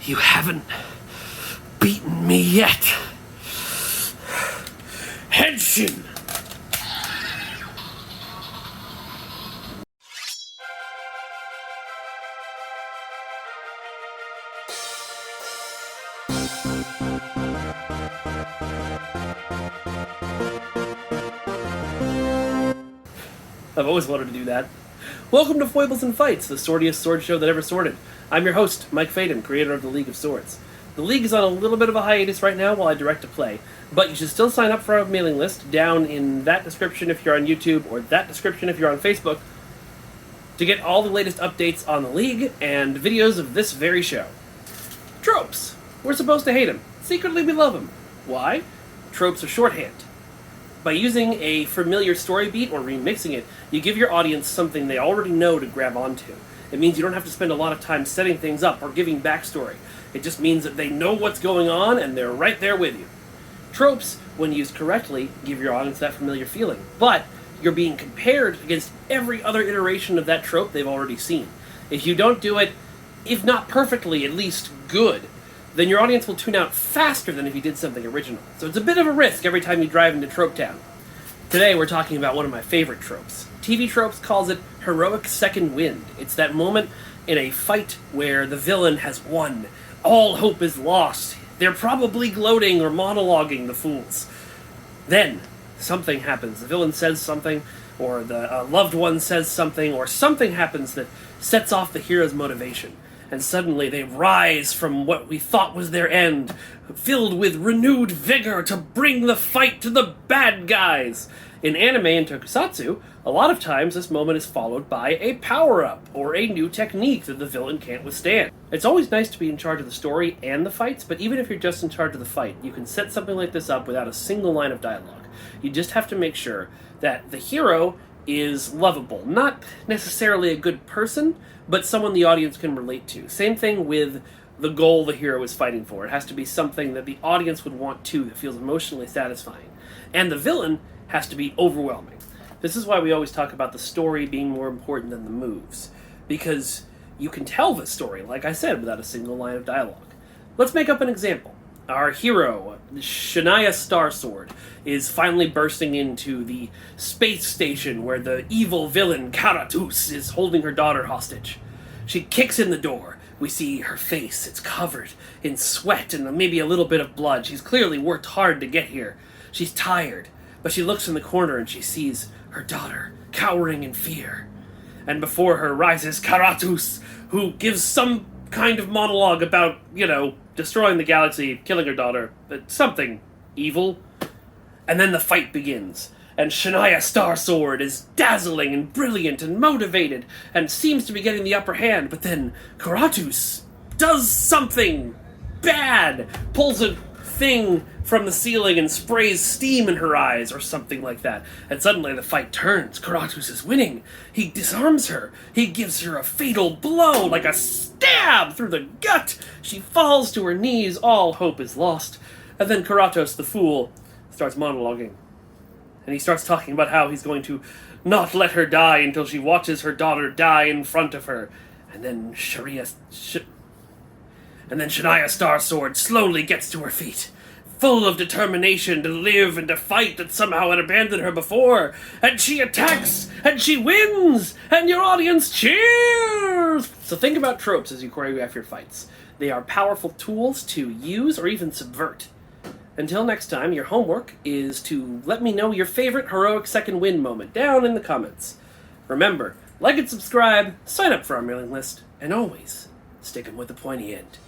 You haven't beaten me yet. Henshin! I've always wanted to do that. Welcome to Foibles and Fights, the swordiest sword show that ever sorted. I'm your host, Mike Faden, creator of the League of Swords. The League is on a little bit of a hiatus right now while I direct a play, but you should still sign up for our mailing list down in that description if you're on YouTube or that description if you're on Facebook to get all the latest updates on the League and videos of this very show. Tropes. We're supposed to hate them. Secretly we love them. Why? Tropes are shorthand. By using a familiar story beat or remixing it, you give your audience something they already know to grab onto. It means you don't have to spend a lot of time setting things up or giving backstory. It just means that they know what's going on and they're right there with you. Tropes, when used correctly, give your audience that familiar feeling, but you're being compared against every other iteration of that trope they've already seen. If you don't do it, if not perfectly, at least good, then your audience will tune out faster than if you did something original. So it's a bit of a risk every time you drive into Trope Town. Today we're talking about one of my favorite tropes. TV Tropes calls it heroic second wind. It's that moment in a fight where the villain has won. All hope is lost. They're probably gloating or monologuing, the fools. Then, something happens. The villain says something, or the loved one says something, or something happens that sets off the hero's motivation. And suddenly they rise from what we thought was their end, filled with renewed vigor to bring the fight to the bad guys. In anime and tokusatsu, a lot of times this moment is followed by a power-up, or a new technique that the villain can't withstand. It's always nice to be in charge of the story and the fights, but even if you're just in charge of the fight, you can set something like this up without a single line of dialogue. You just have to make sure that the hero is lovable. Not necessarily a good person, but someone the audience can relate to. Same thing with the goal the hero is fighting for. It has to be something that the audience would want too, that feels emotionally satisfying. And the villain has to be overwhelming. This is why we always talk about the story being more important than the moves. Because you can tell the story, like I said, without a single line of dialogue. Let's make up an example. Our hero, Shania Starsword, is finally bursting into the space station where the evil villain Karatus is holding her daughter hostage. She kicks in the door. We see her face. It's covered in sweat and maybe a little bit of blood. She's clearly worked hard to get here. She's tired, but she looks in the corner and she sees her daughter cowering in fear. And before her rises Karatus, who gives some kind of monologue about, destroying the galaxy, killing her daughter, something evil. And then the fight begins, and Shania Starsword is dazzling and brilliant and motivated, and seems to be getting the upper hand, but then Karatus does something bad, pulls a thing from the ceiling and sprays steam in her eyes, or something like that. And suddenly the fight turns. Karatus is winning. He disarms her. He gives her a fatal blow, like a stab through the gut. She falls to her knees. All hope is lost. And then Karatos, the fool, starts monologuing. And he starts talking about how he's going to not let her die until she watches her daughter die in front of her. And then Shania Starsword slowly gets to her feet, full of determination to live and to fight that somehow had abandoned her before. And she attacks, and she wins, and your audience cheers! So think about tropes as you choreograph your fights. They are powerful tools to use or even subvert. Until next time, your homework is to let me know your favorite heroic second win moment down in the comments. Remember, like and subscribe, sign up for our mailing list, and always stick 'em with the pointy end.